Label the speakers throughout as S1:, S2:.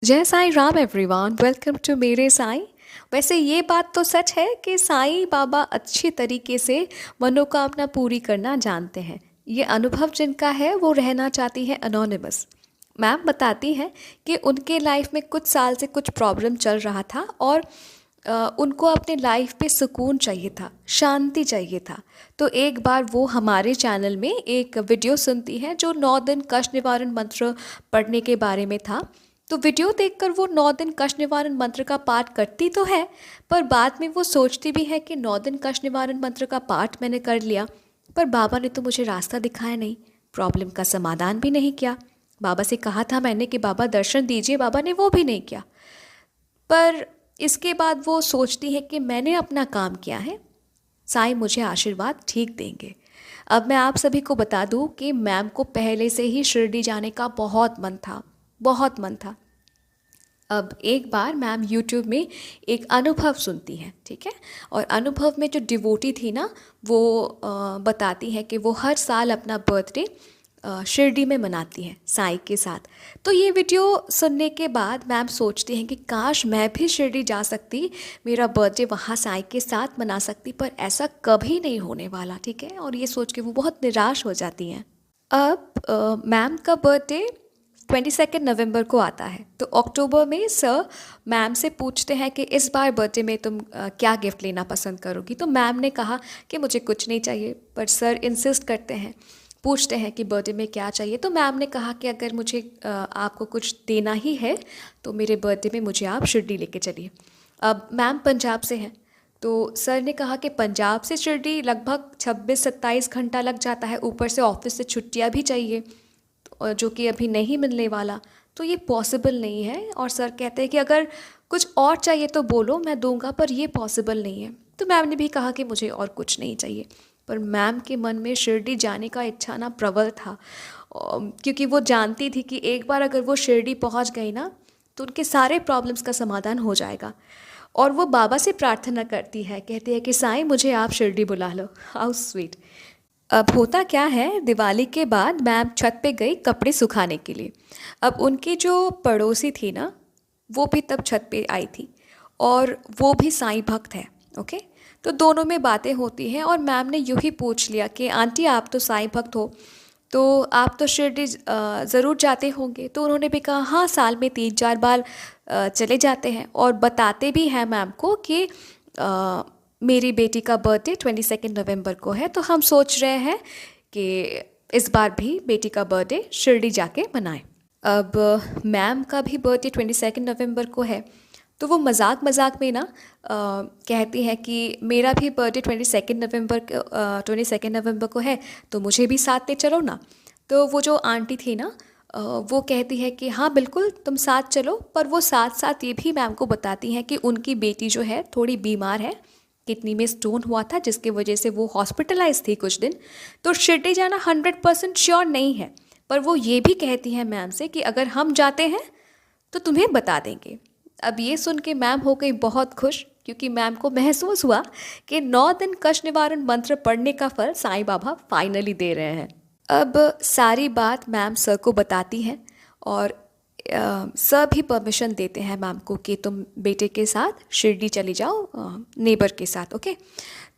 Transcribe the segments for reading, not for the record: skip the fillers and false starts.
S1: जय Sai Ram everyone, welcome to मेरे साईं। वैसे ये बात तो सच है कि साईं बाबा अच्छी तरीके से मनोकामना पूरी करना जानते हैं। ये अनुभव जिनका है वो रहना चाहती है अनोनिमस। मैम बताती हैं कि उनके लाइफ में कुछ साल से कुछ प्रॉब्लम चल रहा था और उनको अपने लाइफ पे सुकून चाहिए था, शांति चाहिए था। तो एक बार वो हमारे चैनल में एक वीडियो सुनती हैं जो 9 दिन कष्ट निवारण मंत्र पढ़ने के बारे में था। तो वीडियो देखकर वो 9 दिन कष्ट निवारण मंत्र का पाठ करती तो है, पर बाद में वो सोचती भी है कि 9 दिन कष्ट निवारण मंत्र का पाठ मैंने कर लिया, पर बाबा ने तो मुझे रास्ता दिखाया नहीं, प्रॉब्लम का समाधान भी नहीं किया। बाबा से कहा था मैंने कि बाबा दर्शन दीजिए, बाबा ने वो भी नहीं किया। पर इसके बाद वो सोचती है कि मैंने अपना काम किया है, साईं मुझे आशीर्वाद ठीक देंगे। अब मैं आप सभी को बता दूं कि मैम को पहले से ही शिरडी जाने का बहुत मन था, बहुत मन था। अब एक बार मैम यूट्यूब में एक अनुभव सुनती हैं, ठीक है। और अनुभव में जो डिवोटी थी ना, वो बताती है कि वो हर साल अपना बर्थडे शिरडी में मनाती हैं साईं के साथ। तो ये वीडियो सुनने के बाद मैम सोचती हैं कि काश मैं भी शिरडी जा सकती, मेरा बर्थडे वहाँ साईं के साथ मना सकती, पर ऐसा कभी नहीं होने वाला, ठीक है। और ये सोच के वो बहुत निराश हो जाती हैं। अब मैम का बर्थडे 22 नवंबर को आता है। तो अक्टूबर में सर मैम से पूछते हैं कि इस बार बर्थडे में तुम क्या गिफ्ट लेना पसंद करोगी। तो मैम ने कहा कि मुझे कुछ नहीं चाहिए, पर सर इंसिस्ट करते हैं, पूछते हैं कि बर्थडे में क्या चाहिए। तो मैम ने कहा कि अगर मुझे आपको कुछ देना ही है तो मेरे बर्थडे में मुझे आप शिरडी लेके चलिए। अब मैम पंजाब से हैं, तो सर ने कहा कि पंजाब से शिरडी लगभग 26-27 घंटा लग जाता है, ऊपर से ऑफिस से छुट्टियाँ भी चाहिए, जो कि अभी नहीं मिलने वाला, तो ये पॉसिबल नहीं है। और सर कहते हैं कि अगर कुछ और चाहिए तो बोलो, मैं दूंगा, पर ये पॉसिबल नहीं है। तो मैम ने भी कहा कि मुझे और कुछ नहीं चाहिए। पर मैम के मन में शिरडी जाने का इच्छा ना प्रबल था, क्योंकि वो जानती थी कि एक बार अगर वो शिरडी पहुंच गई ना तो उनके सारे प्रॉब्लम्स का समाधान हो जाएगा। और वो बाबा से प्रार्थना करती है, कहती है कि साईं मुझे आप शिरडी बुला लो। How sweet. अब होता क्या है, दिवाली के बाद मैम छत पे गई कपड़े सुखाने के लिए। अब उनकी जो पड़ोसी थी ना, वो भी तब छत पे आई थी और वो भी साईं भक्त है, ओके। तो दोनों में बातें होती हैं और मैम ने यूँ ही पूछ लिया कि आंटी आप तो साईं भक्त हो, तो आप तो शिरडी ज़रूर जाते होंगे। तो उन्होंने भी कहा हाँ, साल में 3-4 बार चले जाते हैं। और बताते भी हैं मैम को कि मेरी बेटी का बर्थडे 22 नवंबर को है, तो हम सोच रहे हैं कि इस बार भी बेटी का बर्थडे शिरडी जाके मनाएं। अब मैम का भी बर्थडे 22 नवंबर को है, तो वो मजाक मजाक में ना कहती है कि मेरा भी बर्थडे 22 नवंबर को है, तो मुझे भी साथ ले चलो ना। तो वो जो आंटी थी ना, वो कहती है कि हाँ बिल्कुल तुम साथ चलो, पर वो साथ साथ ये भी मैम को बताती हैं कि उनकी बेटी जो है थोड़ी बीमार है, किडनी में स्टोन हुआ था जिसकी वजह से वो हॉस्पिटलाइज थी कुछ दिन। तो शिरडी जाना 100% श्योर नहीं है, पर वो ये भी कहती हैं मैम से कि अगर हम जाते हैं तो तुम्हें बता देंगे। अब ये सुन के मैम हो गई बहुत खुश, क्योंकि मैम को महसूस हुआ कि 9 दिन कष्ट निवारण मंत्र पढ़ने का फल साईं बाबा फाइनली दे रहे हैं। अब सारी बात मैम सर को बताती हैं और सर भी परमिशन देते हैं मैम को कि तुम बेटे के साथ शिरडी चली जाओ, नेबर के साथ, ओके।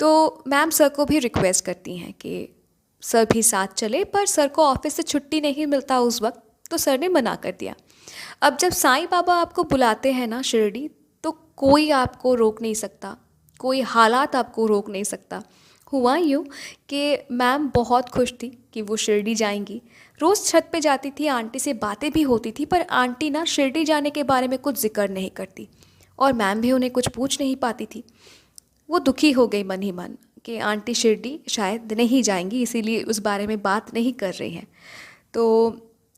S1: तो मैम सर को भी रिक्वेस्ट करती हैं कि सर भी साथ चले, पर सर को ऑफिस से छुट्टी नहीं मिलता उस वक्त, तो सर ने मना कर दिया। अब जब साईं बाबा आपको बुलाते हैं ना शिरडी, तो कोई आपको रोक नहीं सकता, कोई हालात आपको रोक नहीं सकता। हुआ यूँ कि मैम बहुत खुश थी कि वो शिरडी जाएंगी। रोज़ छत पे जाती थी, आंटी से बातें भी होती थी, पर आंटी ना शिरडी जाने के बारे में कुछ जिक्र नहीं करती और मैम भी उन्हें कुछ पूछ नहीं पाती थी। वो दुखी हो गई मन ही मन कि आंटी शिरडी शायद नहीं जाएंगी, इसीलिए उस बारे में बात नहीं कर रही हैं। तो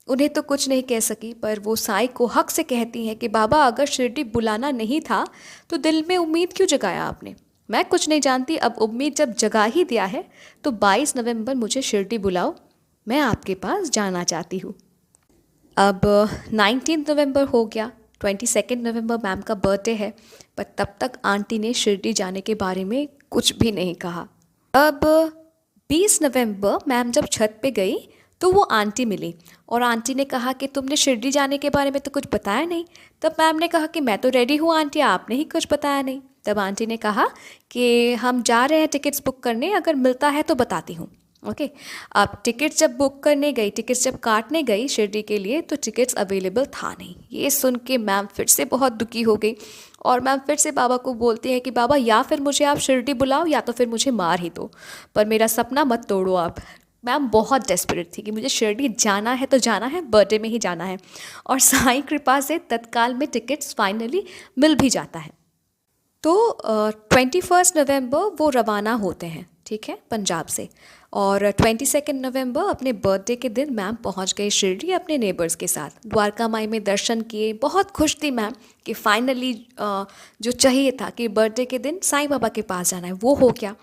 S1: उन्हें तो कुछ नहीं कह सकी, पर वो साईं को हक से कहती हैं कि बाबा अगर शिरडी बुलाना नहीं था तो दिल में उम्मीद क्यों जगाया आपने। मैं कुछ नहीं जानती, अब उम्मीद जब जगा ही दिया है तो 22 नवंबर मुझे शिरडी बुलाओ, मैं आपके पास जाना चाहती हूँ। अब 19 नवंबर हो गया, 22 नवंबर मैम का बर्थडे है, पर तब तक आंटी ने शिरडी जाने के बारे में कुछ भी नहीं कहा। अब 20 नवंबर मैम जब छत पे गई तो वो आंटी मिली और आंटी ने कहा कि तुमने शिरडी जाने के बारे में तो कुछ बताया नहीं। तब मैम ने कहा कि मैं तो रेडी हूँ आंटी, आपने ही कुछ बताया नहीं। तब आंटी ने कहा कि हम जा रहे हैं टिकट्स बुक करने, अगर मिलता है तो बताती हूँ। ओके। अब टिकट्स जब बुक करने गई, टिकट्स जब काटने गई शिरडी के लिए, तो टिकट्स अवेलेबल था नहीं। ये सुन के मैम फिर से बहुत दुखी हो गई और मैम फिर से बाबा को बोलती है कि बाबा या फिर मुझे आप शिरडी बुलाओ या तो फिर मुझे मार ही दो, पर मेरा सपना मत तोड़ो आप। मैम बहुत डेस्परेट थी कि मुझे शिरडी जाना है तो जाना है, बर्थडे में ही जाना है। और साईं कृपा से तत्काल में टिकट्स फाइनली मिल भी जाता है। तो 21 नवंबर वो रवाना होते हैं, ठीक है, पंजाब से। और 22 नवंबर अपने बर्थडे के दिन मैम पहुंच गई शिरडी अपने नेबर्स के साथ। द्वारका माई में दर्शन किए, बहुत खुश थी मैम कि फाइनली जो चाहिए था कि बर्थडे के दिन साईं बाबा के पास जाना है वो हो गया।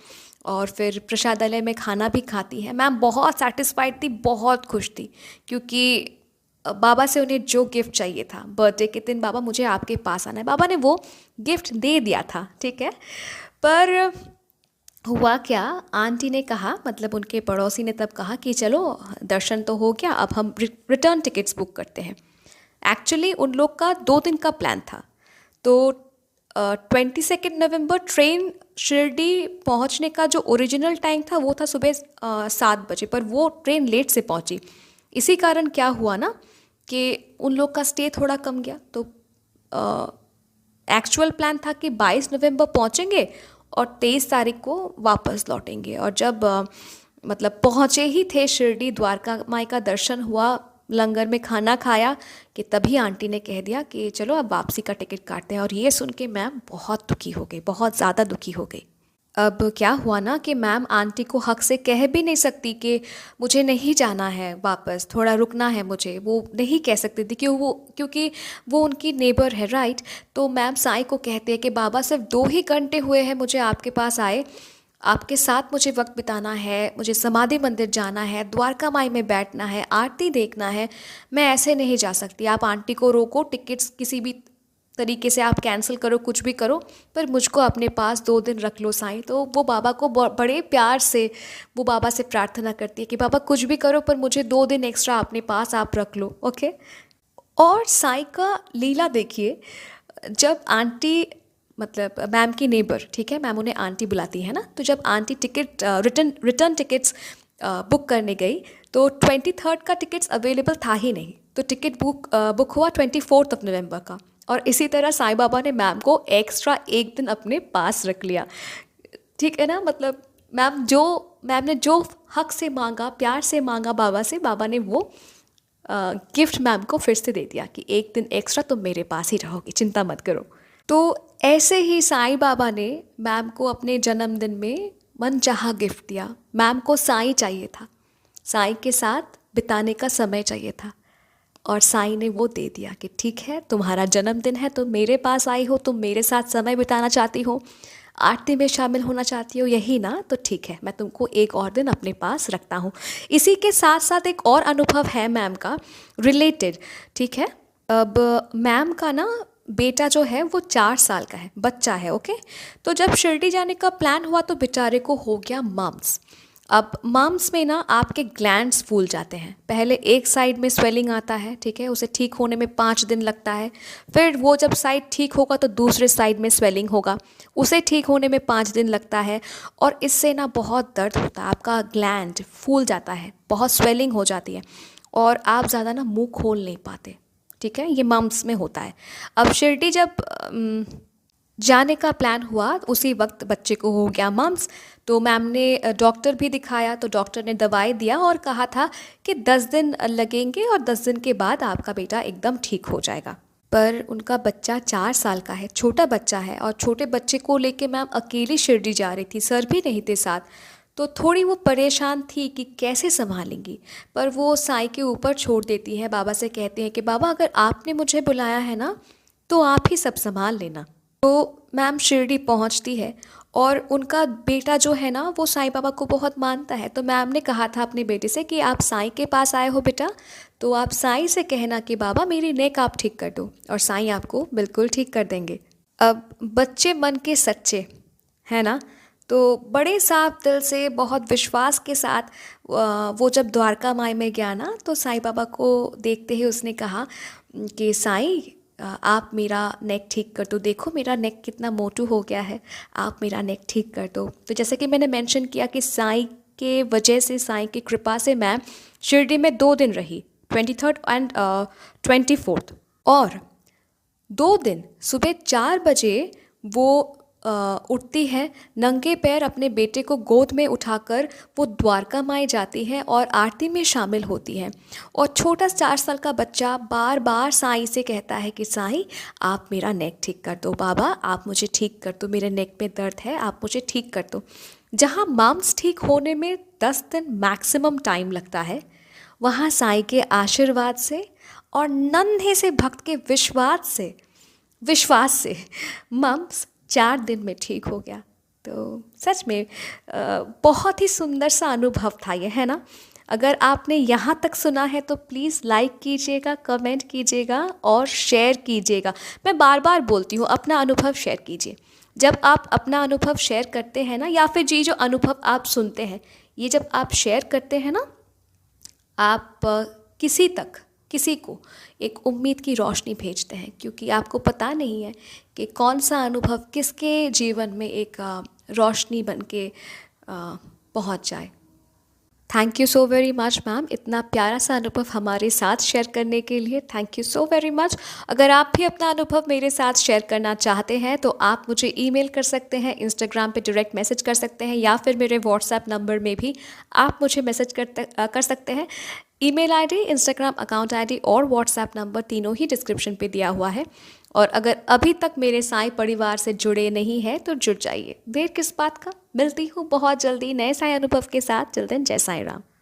S1: और फिर प्रसादालय में खाना भी खाती है। मैम बहुत सेटिस्फाइड थी, बहुत खुश थी, क्योंकि बाबा से उन्हें जो गिफ्ट चाहिए था बर्थडे के दिन, बाबा मुझे आपके पास आना है, बाबा ने वो गिफ्ट दे दिया था, ठीक है। पर हुआ क्या, आंटी ने कहा, मतलब उनके पड़ोसी ने तब कहा कि चलो दर्शन तो हो गया, अब हम रिटर्न टिकट्स बुक करते हैं। एक्चुअली उन लोग का 2 दिन का प्लान था। तो 22 नवंबर ट्रेन शिरडी पहुंचने का जो ओरिजिनल टाइम था वो था सुबह 7 बजे, पर वो ट्रेन लेट से पहुंची। इसी कारण क्या हुआ ना कि उन लोग का स्टे थोड़ा कम गया। तो एक्चुअल प्लान था कि 22 नवंबर पहुंचेंगे और 23 तारीख को वापस लौटेंगे। और जब मतलब पहुँचे ही थे शिरडी, द्वारका माई का दर्शन हुआ, लंगर में खाना खाया, कि तभी आंटी ने कह दिया कि चलो अब वापसी का टिकट काटते हैं। और ये सुन के मैम बहुत दुखी हो गई, बहुत ज़्यादा दुखी हो गई। अब क्या हुआ ना कि मैम आंटी को हक से कह भी नहीं सकती कि मुझे नहीं जाना है वापस, थोड़ा रुकना है मुझे, वो नहीं कह सकती थी क्योंकि वो उनकी नेबर है, राइट। तो मैम साईं को कहते हैं कि बाबा सिर्फ 2 ही घंटे हुए हैं मुझे आपके पास आए, आपके साथ मुझे वक्त बिताना है, मुझे समाधि मंदिर जाना है, द्वारका माई में बैठना है, आरती देखना है, मैं ऐसे नहीं जा सकती। आप आंटी को रोको, टिकट्स किसी भी तरीके से आप कैंसिल करो, कुछ भी करो, पर मुझको अपने पास 2 दिन रख लो साईं। तो वो बाबा को बड़े प्यार से वो बाबा से प्रार्थना करती है कि बाबा कुछ भी करो पर मुझे 2 दिन एक्स्ट्रा अपने पास आप रख लो, ओके। और साईं का लीला देखिए, जब आंटी, मतलब मैम की नेबर, ठीक है, मैम उन्हें आंटी बुलाती है ना, तो जब aunty ticket return tickets book करने गई तो 23 का टिकट्स अवेलेबल था ही नहीं। तो टिकट बुक हुआ 24 नवंबर का। और इसी तरह साईं बाबा ने मैम को एक्स्ट्रा 1 दिन अपने पास रख लिया, ठीक है ना। मतलब मैम ने जो हक से मांगा, प्यार से मांगा बाबा से, बाबा ने वो गिफ्ट मैम को फिर से दे दिया कि 1 दिन एक्स्ट्रा तुम मेरे पास ही रहोगी, चिंता मत करो। तो ऐसे ही साईं बाबा ने मैम को अपने जन्मदिन में मनचाहा गिफ्ट दिया। मैम को साईं चाहिए था, साईं के साथ बिताने का समय चाहिए था, और साईं ने वो दे दिया कि ठीक है, तुम्हारा जन्मदिन है, तुम मेरे पास आई हो, तुम मेरे साथ समय बिताना चाहती हो, आरती में शामिल होना चाहती हो, यही ना, तो ठीक है, मैं तुमको 1 और दिन अपने पास रखता हूँ। इसी के साथ साथ एक और अनुभव है मैम का रिलेटेड, ठीक है। अब मैम का ना बेटा जो है वो 4 साल का है, बच्चा है, ओके। तो जब शिरडी जाने का प्लान हुआ तो बेचारे को हो गया मम्स। अब मम्स में ना आपके ग्लैंड्स फूल जाते हैं। पहले एक साइड में स्वेलिंग आता है, ठीक है, उसे ठीक होने में 5 दिन लगता है। फिर वो जब साइड ठीक होगा तो दूसरे साइड में स्वेलिंग होगा, उसे ठीक होने में 5 दिन लगता है। और इससे ना बहुत दर्द होता है, आपका ग्लैंड फूल जाता है, बहुत स्वेलिंग हो जाती है और आप ज़्यादा ना मुँह खोल नहीं पाते, ठीक है। ये मम्स में होता है। अब शिरडी जब जाने का प्लान हुआ उसी वक्त बच्चे को हो गया मम्स। तो मैम ने डॉक्टर भी दिखाया, तो डॉक्टर ने दवाई दिया और कहा था कि 10 दिन लगेंगे और 10 दिन के बाद आपका बेटा एकदम ठीक हो जाएगा। पर उनका बच्चा 4 साल का है, छोटा बच्चा है, और छोटे बच्चे को लेके मैम अकेली शिरडी जा रही थी, सर भी नहीं थे साथ। तो थोड़ी वो परेशान थी कि कैसे संभालेंगी, पर वो साईं के ऊपर छोड़ देती है। बाबा से कहते हैं कि बाबा अगर आपने मुझे बुलाया है ना तो आप ही सब संभाल लेना। तो मैम शिरडी पहुंचती है और उनका बेटा जो है ना वो साईं बाबा को बहुत मानता है। तो मैम ने कहा था अपने बेटे से कि आप साईं के पास आए हो बेटा, तो आप साईं से कहना कि बाबा मेरी नेक आप ठीक कर दो, और साईं आपको बिल्कुल ठीक कर देंगे। अब बच्चे मन के सच्चे है ना, तो बड़े साफ दिल से बहुत विश्वास के साथ वो जब द्वारका माई में गया ना, तो साईं बाबा को देखते ही उसने कहा कि साईं, आप मेरा नेक ठीक कर दो, देखो मेरा नेक कितना मोटू हो गया है, आप मेरा नेक ठीक कर दो। तो जैसे कि मैंने मेंशन किया कि साईं के वजह से, साईं की कृपा से मैं शिरडी में 2 दिन रही, 23rd एंड 24th। और 2 दिन सुबह 4 बजे वो उठती है, नंगे पैर अपने बेटे को गोद में उठाकर वो द्वारका माई जाती है और आरती में शामिल होती है। और छोटा 4 साल का बच्चा बार बार साईं से कहता है कि साईं, आप मेरा नेक ठीक कर दो, बाबा आप मुझे ठीक कर दो, मेरे नेक में दर्द है, आप मुझे ठीक कर दो। जहाँ माम्स ठीक होने में 10 दिन मैक्सिमम टाइम लगता है, वहाँ साईं के आशीर्वाद से और नन्हे से भक्त के विश्वास से मम्स 4 दिन में ठीक हो गया। तो सच में बहुत ही सुंदर सा अनुभव था ये, है ना। अगर आपने यहाँ तक सुना है तो प्लीज़ लाइक कीजिएगा, कमेंट कीजिएगा और शेयर कीजिएगा। मैं बार बार बोलती हूँ, अपना अनुभव शेयर कीजिए। जब आप अपना अनुभव शेयर करते हैं ना, या फिर जी जो अनुभव आप सुनते हैं, ये जब आप शेयर करते हैं ना, आप किसी को एक उम्मीद की रोशनी भेजते हैं, क्योंकि आपको पता नहीं है कि कौन सा अनुभव किसके जीवन में एक रोशनी बन के पहुंच जाए। Thank you so very much ma'am, इतना प्यारा सा अनुभव हमारे साथ शेयर करने के लिए। Thank you so very much. अगर आप भी अपना अनुभव मेरे साथ शेयर करना चाहते हैं तो आप मुझे ईमेल कर सकते हैं, इंस्टाग्राम पे डायरेक्ट मैसेज कर सकते हैं, या फिर मेरे व्हाट्सएप नंबर में भी आप मुझे मैसेज कर सकते हैं। Email ID, Instagram account ID और व्हाट्सएप नंबर तीनों ही डिस्क्रिप्शन पे दिया हुआ है। और अगर अभी तक मेरे साईं परिवार से जुड़े नहीं हैं तो जुड़ जाइए, देर किस बात का। मिलती हूँ बहुत जल्दी नए साईं अनुभव के साथ। टिल देन, जय साईं राम।